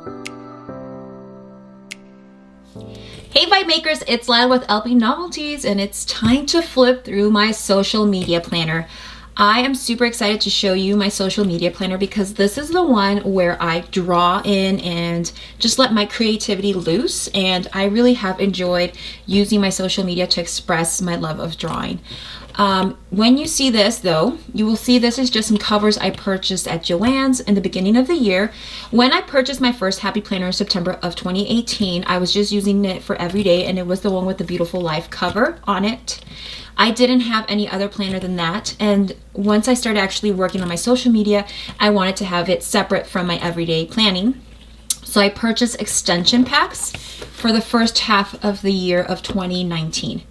Hey Vibemakers, it's Lana with LP Novelties, and it's time to flip through my social media planner. I am super excited to show you my social media planner because this is the one where I draw in and just let my creativity loose, and I really have enjoyed using my social media to express my love of drawing. When you see this though, you will see this is just some covers I purchased at Joann's in the beginning of the year. When I purchased my first Happy Planner in September of 2018, I was just using it for every day, and it was the one with the beautiful life cover on it. I didn't have any other planner than that, and once I started actually working on my social media, I wanted to have it separate from my everyday planning. So I purchased extension packs for the first half of the year of 2019.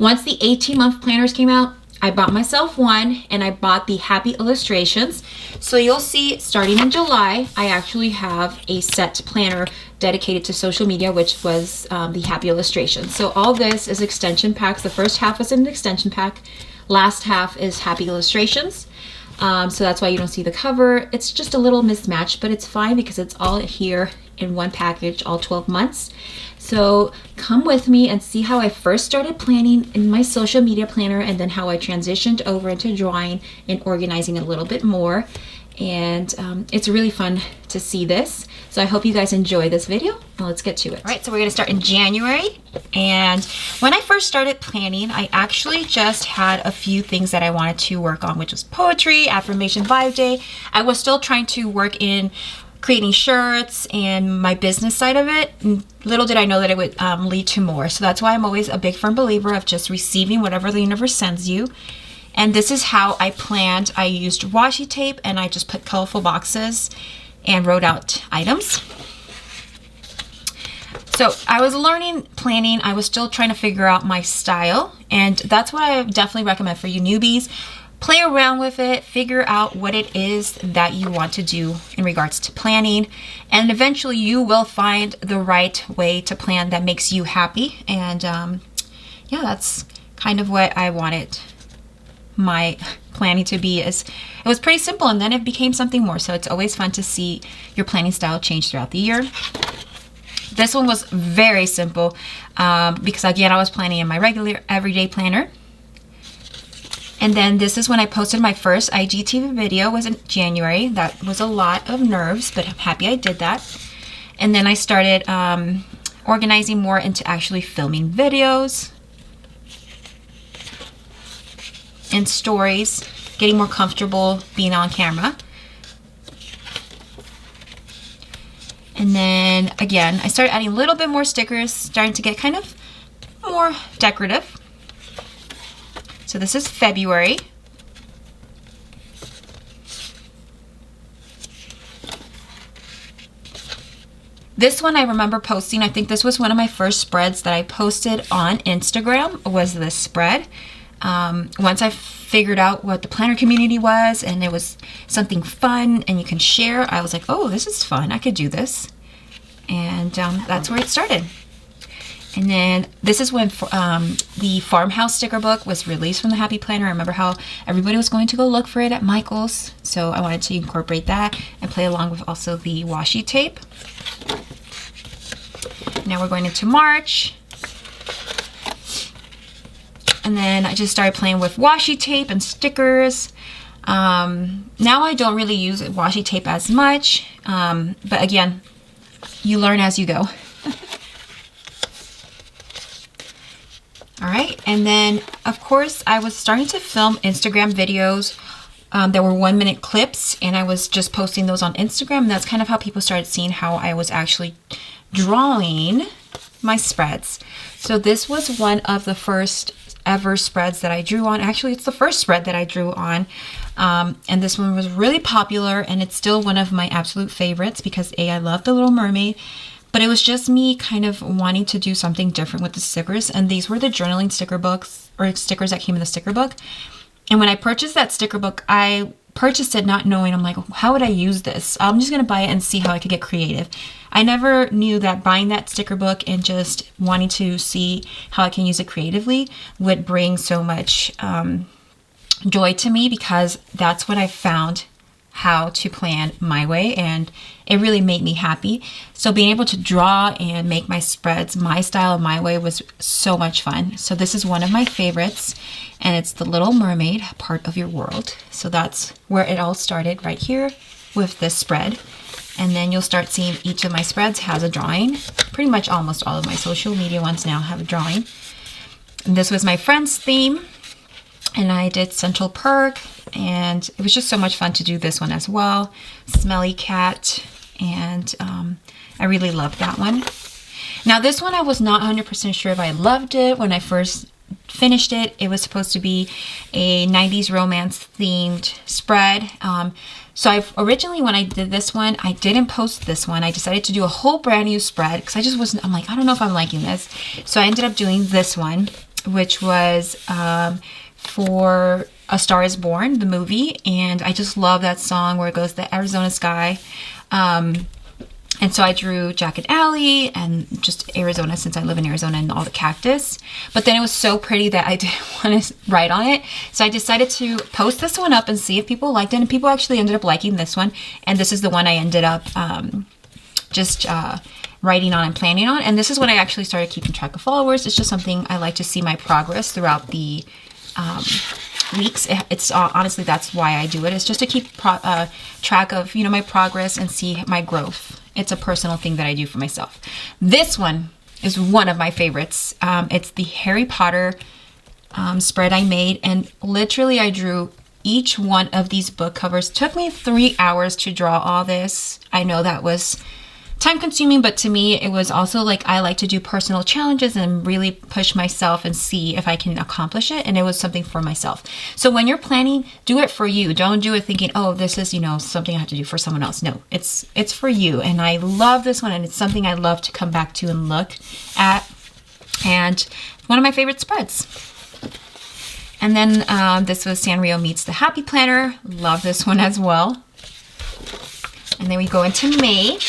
Once the 18-month planners came out, I bought myself one, and I bought the Happy Illustrations. So you'll see starting in July, I actually have a set planner dedicated to social media, which was the Happy Illustrations. So all this is extension packs. The first half is an extension pack. Last half is Happy Illustrations. So that's why you don't see the cover. It's just a little mismatched, but it's fine because it's all here in one package, all 12 months. So come with me and see how I first started planning in my social media planner, and then how I transitioned over into drawing and organizing a little bit more. And it's really fun to see this. So I hope you guys enjoy this video. Now let's get to it. All right, so we're gonna start in January. And when I first started planning, I actually just had a few things that I wanted to work on, which was poetry, affirmation vibe day. I was still trying to work in creating shirts and my business side of it. And little did I know that it would lead to more. So that's why I'm always a big firm believer of just receiving whatever the universe sends you. And this is how I planned. I used washi tape, and I just put colorful boxes and wrote out items. So I was learning planning. I was still trying to figure out my style, and that's what I definitely recommend for you newbies. Play around with it, figure out what it is that you want to do in regards to planning, and eventually you will find the right way to plan that makes you happy. And yeah, that's kind of what I wanted my planning to be. Is it was pretty simple, and then it became something more. So it's always fun to see your planning style change throughout the year. This one was very simple because again, I was planning in my regular everyday planner. And then this is when I posted my first IGTV video, was in January. That was a lot of nerves, but I'm happy I did that. And then I started organizing more into actually filming videos and stories, getting more comfortable being on camera. And then again, I started adding a little bit more stickers, starting to get kind of more decorative. So this is February. This one I remember posting. I think this was one of my first spreads that I posted on Instagram, was this spread. Once I figured out what the planner community was, and it was something fun and you can share, I was like, oh, this is fun. I could do this. And that's where it started. And then this is when the farmhouse sticker book was released from the Happy Planner. I remember how everybody was going to go look for it at Michael's. So I wanted to incorporate that and play along with also the washi tape. Now we're going into March. And then I just started playing with washi tape and stickers. Now I don't really use washi tape as much. But again, you learn as you go. All right, and then of course I was starting to film Instagram videos that were 1-minute clips, and I was just posting those on Instagram, and that's kind of how people started seeing how I was actually drawing my spreads. So this was one of the first ever spreads that I drew on. Actually, it's the first spread that I drew on, and this one was really popular, and it's still one of my absolute favorites because I love The Little Mermaid. But it was just me kind of wanting to do something different with the stickers. And these were the journaling sticker books, or stickers that came in the sticker book. And when I purchased that sticker book, I purchased it not knowing, I'm like, how would I use this? I'm just going to buy it and see how I could get creative. I never knew that buying that sticker book and just wanting to see how I can use it creatively would bring so much joy to me, because that's what I found how to plan my way, and it really made me happy. So being able to draw and make my spreads my style, my way, was so much fun. So this is one of my favorites, and it's the Little Mermaid, Part of Your World. So that's where it all started, right here with this spread. And then you'll start seeing each of my spreads has a drawing. Pretty much almost all of my social media ones now have a drawing. And this was my Friends theme, and I did Central Perk, and it was just so much fun to do this one as well. Smelly Cat, and I really loved that one. Now this one I was not 100% sure if I loved it when I first finished it. It was supposed to be a 90s romance themed spread. So originally when I did this one, I didn't post this one. I decided to do a whole brand new spread because I just wasn't, I'm like, I don't know if I'm liking this. So I ended up doing this one, which was for A Star Is Born, the movie. And I just love that song where it goes, the Arizona sky. And so I drew Jack and Allie and just Arizona, since I live in Arizona, and all the cactus. But then it was so pretty that I didn't want to write on it. So I decided to post this one up and see if people liked it. And people actually ended up liking this one. And this is the one I ended up writing on and planning on. And this is when I actually started keeping track of followers. It's just something I like to see my progress throughout the weeks. It's honestly, that's why I do it. It's just to keep track of, you know, my progress and see my growth. It's a personal thing that I do for myself. This one is one of my favorites. It's the Harry Potter spread I made, and literally I drew each one of these book covers. It took me 3 hours to draw all this. I know that was time consuming, but to me it was also like, I like to do personal challenges and really push myself and see if I can accomplish it, and it was something for myself. So when you're planning, do it for you. Don't do it thinking, oh, this is, you know, something I have to do for someone else. No, it's for you. And I love this one, and it's something I love to come back to and look at, and one of my favorite spreads. And then this was Sanrio Meets the Happy Planner. Love this one as well. And then we go into May.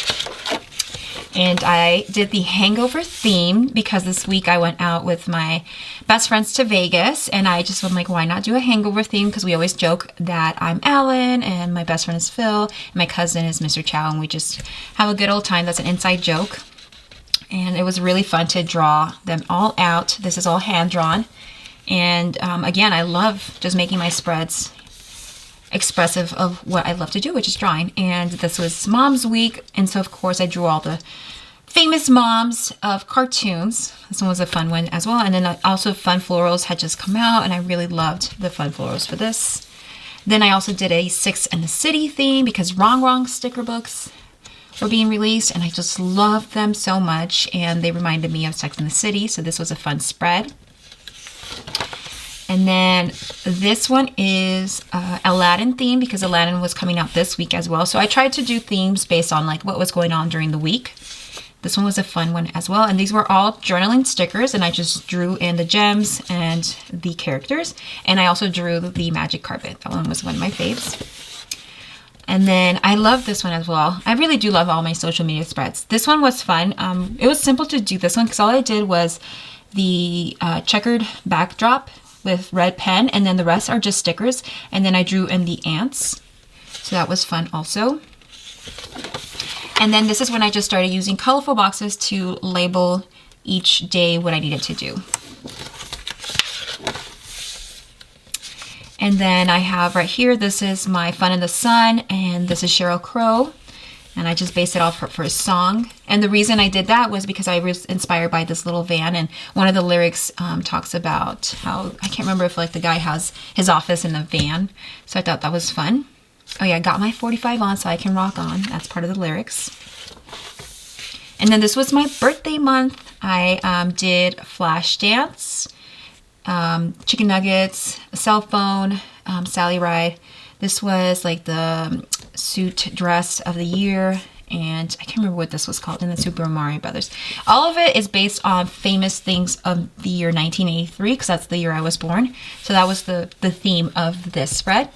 And I did the hangover theme because this week I went out with my best friends to Vegas, and I just was like, why not do a hangover theme? Because we always joke that I'm Alan and my best friend is Phil and my cousin is Mr. Chow, and we just have a good old time. That's an inside joke. And it was really fun to draw them all out. This is all hand drawn. And again, I love just making my spreads expressive of what I love to do, which is drawing. And this was Mom's Week, and so of course I drew all the famous moms of cartoons. This one was a fun one as well. And then also Fun Florals had just come out, and I really loved the Fun Florals for this. Then I also did a Six and the City theme because Wrong sticker books were being released, and I just loved them so much, and they reminded me of Sex and the City, so this was a fun spread. And then this one is Aladdin theme because Aladdin was coming out this week as well. So I tried to do themes based on like what was going on during the week. This one was a fun one as well. And these were all journaling stickers, and I just drew in the gems and the characters. And I also drew the magic carpet. That one was one of my faves. And then I love this one as well. I really do love all my social media spreads. This one was fun. It was simple to do this one because all I did was the checkered backdrop with red pen, and then the rest are just stickers, and then I drew in the ants, so that was fun also. And then this is when I just started using colorful boxes to label each day what I needed to do. And then I have right here, this is my Fun in the Sun, and this is Sheryl Crow. And I just based it off for a song. And the reason I did that was because I was inspired by this little van. And one of the lyrics talks about how, I can't remember if like the guy has his office in the van. So I thought that was fun. Oh yeah, I got my 45 on so I can rock on. That's part of the lyrics. And then this was my birthday month. I did Flash Dance, Chicken Nuggets, a cell phone, Sally Ride. This was like the suit dress of the year, and I can't remember what this was called, in the Super Mario Brothers. All of it is based on famous things of the year 1983, because that's the year I was born. So that was the theme of this spread.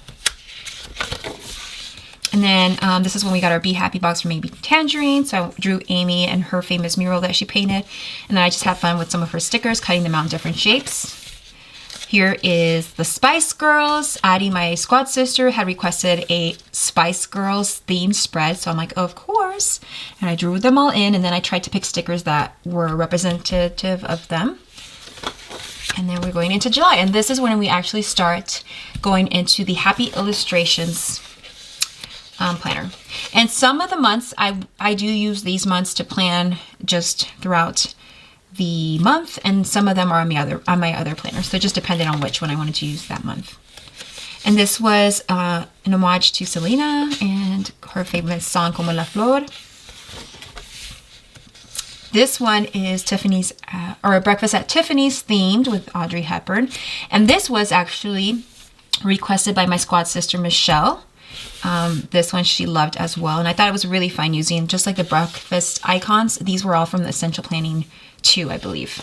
And then this is when we got our Be Happy box from Amy Tangerine. So I drew Amy and her famous mural that she painted, and then I just had fun with some of her stickers, cutting them out in different shapes. Here is the Spice Girls. Addie, my squad sister, had requested a Spice Girls themed spread. So I'm like, of course. And I drew them all in, and then I tried to pick stickers that were representative of them. And then we're going into July. And this is when we actually start going into the Happy Illustrations planner. And some of the months, I do use these months to plan just throughout the month, and some of them are on my other planner. So it just depended on which one I wanted to use that month. And this was an homage to Selena and her favorite song, Como la Flor. This one is Tiffany's, or a Breakfast at Tiffany's themed with Audrey Hepburn. And this was actually requested by my squad sister, Michelle. This one she loved as well. And I thought it was really fun using just like the breakfast icons. These were all from the Essential Planning 2, I believe.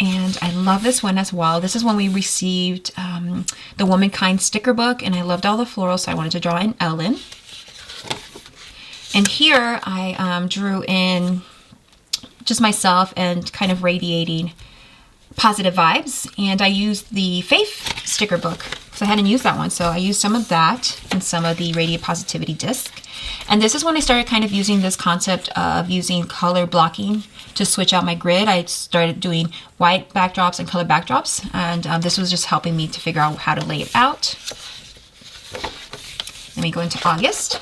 And I love this one as well. This is when we received the Womankind sticker book, and I loved all the florals, so I wanted to draw in Ellen. And here I drew in just myself and kind of radiating positive vibes. And I used the Faith sticker book, so I hadn't used that one. So I used some of that and some of the Radiate Positivity disc. And this is when I started kind of using this concept of using color blocking to switch out my grid. I started doing white backdrops and color backdrops. And this was just helping me to figure out how to lay it out. Then we go into August.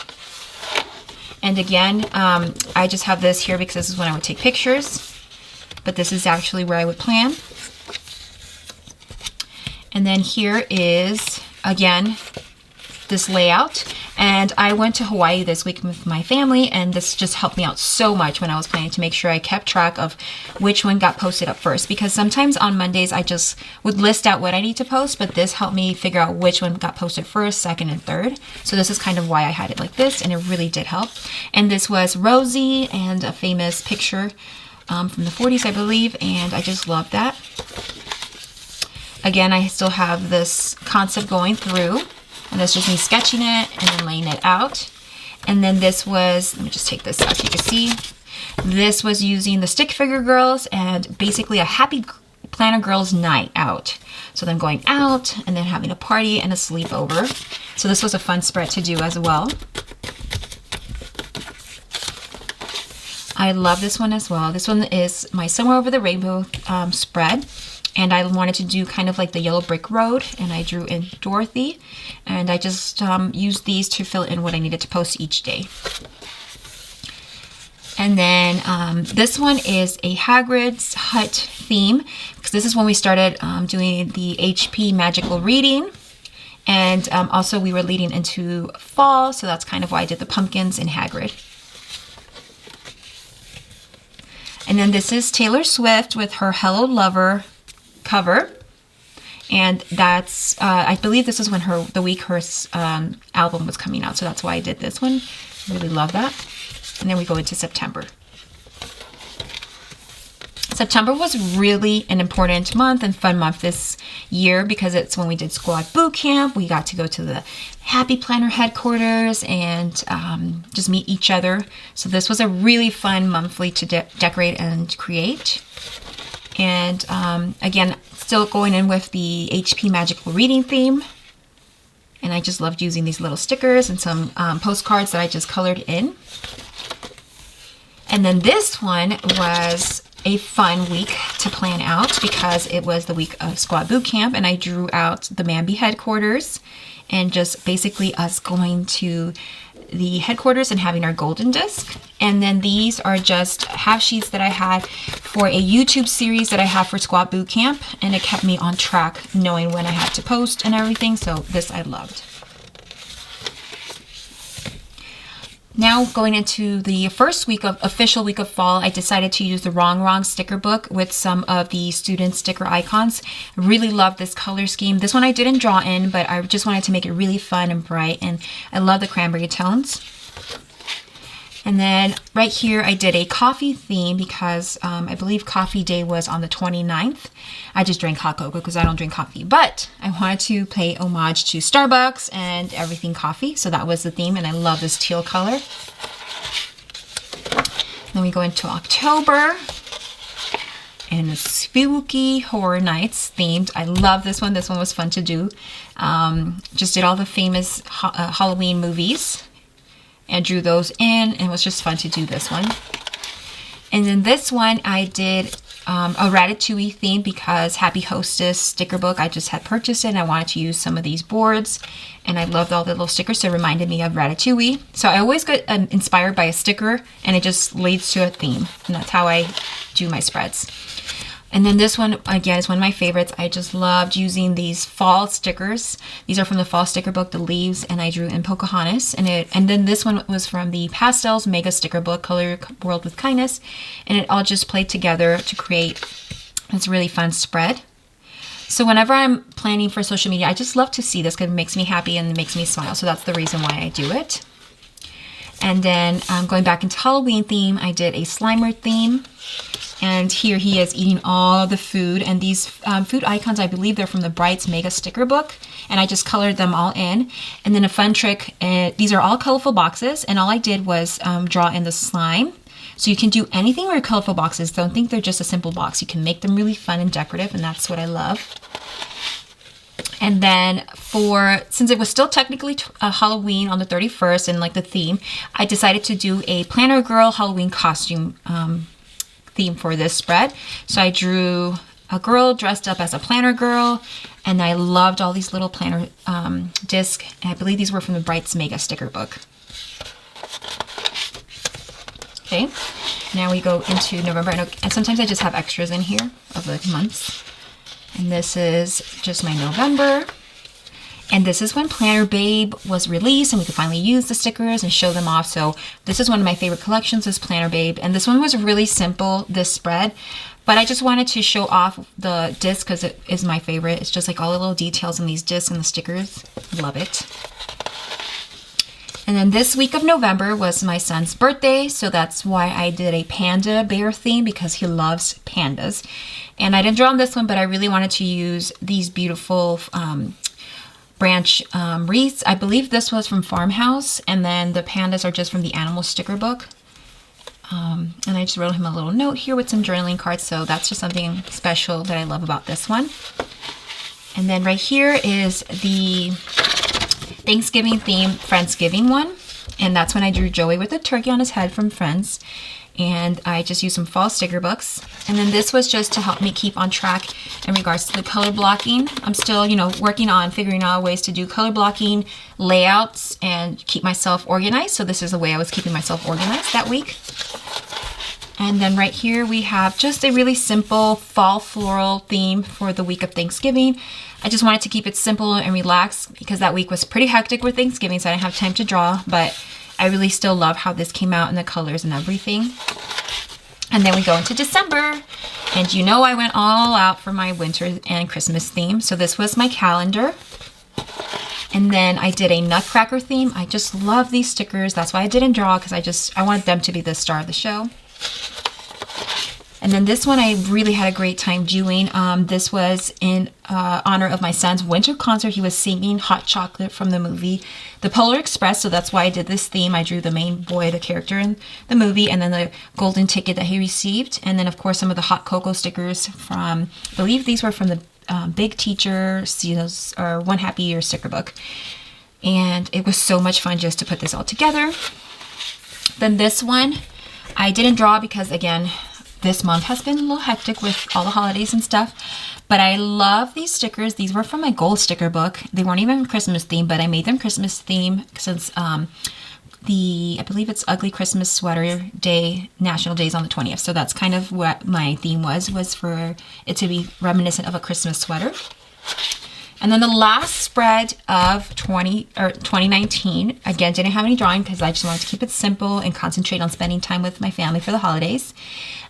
And again, I just have this here because this is when I would take pictures. But this is actually where I would plan. And then here is, again, this layout. And I went to Hawaii this week with my family, and this just helped me out so much when I was planning to make sure I kept track of which one got posted up first. Because sometimes on Mondays, I just would list out what I need to post, but this helped me figure out which one got posted first, second, and third. So this is kind of why I had it like this, and it really did help. And this was Rosie and a famous picture from the 40s, I believe, and I just love that. Again, I still have this concept going through, and that's just me sketching it and then laying it out. And then this was, let me just take this out so you can see. This was using the Stick Figure Girls and basically a Happy Planner Girls night out. So then going out and then having a party and a sleepover. So this was a fun spread to do as well. I love this one as well. This one is my Somewhere Over the Rainbow spread. And I wanted to do kind of like the Yellow Brick Road, and I drew in Dorothy. And I just used these to fill in what I needed to post each day. And then this one is a Hagrid's Hut theme, because this is when we started doing the HP Magical Reading. And also we were leading into fall, so that's kind of why I did the pumpkins in Hagrid. And then this is Taylor Swift with her Hello Lover cover, and that's I believe this is when the week her album was coming out, so that's why I did this one. I really love that. And then we go into September. September was really an important month and fun month this year because it's when we did Squad Boot Camp. We got to go to the Happy Planner headquarters and just meet each other. So this was a really fun monthly to decorate and create. And again, still going in with the HP Magical Reading theme. And I just loved using these little stickers and some postcards that I just colored in. And then this one was a fun week to plan out because it was the week of Squad Boot Camp, and I drew out the Mambi headquarters and just basically us going to the headquarters and having our golden disc. And then these are just half sheets that I had for a YouTube series that I have for Squad Boot Camp, and it kept me on track knowing when I had to post and everything, so this I loved. Now going into the first week of official week of fall, I decided to use the Wrong sticker book with some of the student sticker icons. I really love this color scheme. This one I didn't draw in, but I just wanted to make it really fun and bright, and I love the cranberry tones. And then right here I did a coffee theme because I believe coffee day was on the 29th. I just drank hot cocoa because I don't drink coffee, but I wanted to pay homage to Starbucks and everything coffee. So that was the theme, and I love this teal color. Then we go into October. in spooky horror nights themed. I love this one. This one was fun to do. Just did all the famous Halloween movies and drew those in, and it was just fun to do this one. And then this one I did a Ratatouille theme because Happy Hostess sticker book, I just had purchased it and I wanted to use some of these boards, and I loved all the little stickers, so it reminded me of Ratatouille. So I always get inspired by a sticker and it just leads to a theme, and that's how I do my spreads. And then this one, again, is one of my favorites. I just loved using these fall stickers. These are from the fall sticker book, The Leaves, and I drew in Pocahontas. And then this one was from the Pastels Mega Sticker Book, Color Your World with Kindness. And it all just played together to create this really fun spread. So whenever I'm planning for social media, I just love to see this because it makes me happy and it makes me smile. So that's the reason why I do it. And then going back into Halloween theme, I did a Slimer theme. And here he is eating all the food. And these food icons, I believe they're from the Brights Mega Sticker Book. And I just colored them all in. And then a fun trick, these are all colorful boxes. And all I did was draw in the slime. So you can do anything with your colorful boxes. Don't think they're just a simple box. You can make them really fun and decorative. And that's what I love. And then since it was still technically Halloween on the 31st and like the theme, I decided to do a Planner Girl Halloween costume theme for this spread. So I drew a girl dressed up as a planner girl, and I loved all these little planner discs. And I believe these were from the Brights Mega Sticker Book. Okay, now we go into November, and sometimes I just have extras in here of the months. And this is just my November. And this is when Planner Babe was released and we could finally use the stickers and show them off. So this is one of my favorite collections, is Planner Babe. And this one was really simple, this spread. But I just wanted to show off the disc because it is my favorite. It's just like all the little details in these discs and the stickers. Love it. And then this week of November was my son's birthday, so that's why I did a panda bear theme, because he loves pandas. And I didn't draw on this one, but I really wanted to use these beautiful branch wreaths. I believe this was from Farmhouse, and then the pandas are just from the Animal Sticker Book. And I just wrote him a little note here with some journaling cards, so that's just something special that I love about this one. And then right here is the Thanksgiving theme Friendsgiving one, and that's when I drew Joey with a turkey on his head from Friends, and I just used some fall sticker books. And then this was just to help me keep on track in regards to the color blocking. I'm still, working on figuring out ways to do color blocking layouts and keep myself organized. So this is the way I was keeping myself organized that week. And then right here we have just a really simple fall floral theme for the week of Thanksgiving. I just wanted to keep it simple and relaxed because that week was pretty hectic with Thanksgiving, so I didn't have time to draw, but I really still love how this came out and the colors and everything. And then we go into December, and I went all out for my winter and Christmas theme. So this was my calendar. And then I did a Nutcracker theme. I just love these stickers. That's why I didn't draw, because I wanted them to be the star of the show. And then this one I really had a great time doing. This was in honor of my son's winter concert. He was singing Hot Chocolate from the movie The Polar Express, so that's why I did this theme. I drew the main boy, the character in the movie, and then the golden ticket that he received. And then, of course, some of the hot cocoa stickers from, I believe these were from the Big Teacher Seals or One Happy Year sticker book. And it was so much fun just to put this all together. Then this one, I didn't draw because, again, this month has been a little hectic with all the holidays and stuff, but I love these stickers. These were from my gold sticker book. They weren't even Christmas theme, but I made them Christmas theme since I believe it's Ugly Christmas Sweater Day, National Day is on the 20th. So that's kind of what my theme was for it to be reminiscent of a Christmas sweater. And then the last spread of 2019, again, didn't have any drawing because I just wanted to keep it simple and concentrate on spending time with my family for the holidays.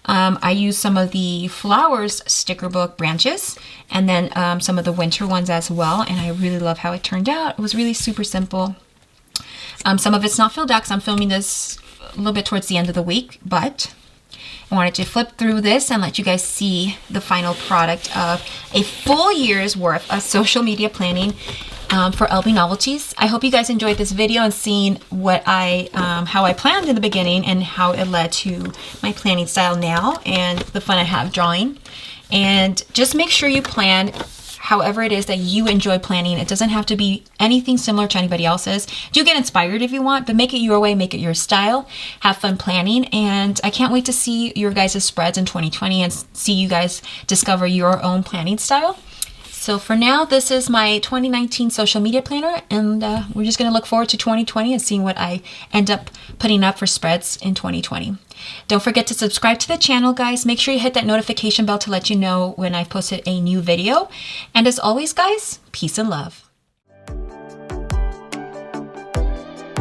I used some of the flowers sticker book branches and then some of the winter ones as well. And I really love how it turned out. It was really super simple. Some of it's not filled out because I'm filming this a little bit towards the end of the week, but I wanted to flip through this and let you guys see the final product of a full year's worth of social media planning. for LB Novelties. I hope you guys enjoyed this video and seeing what how I planned in the beginning and how it led to my planning style now and the fun I have drawing. And just make sure you plan however it is that you enjoy planning. It doesn't have to be anything similar to anybody else's. Do get inspired if you want, but make it your way, make it your style. Have fun planning, and I can't wait to see your guys' spreads in 2020 and see you guys discover your own planning style. So for now, this is my 2019 social media planner, and we're just going to look forward to 2020 and seeing what I end up putting up for spreads in 2020. Don't forget to subscribe to the channel, guys. Make sure you hit that notification bell to let you know when I've posted a new video. And as always, guys, peace and love.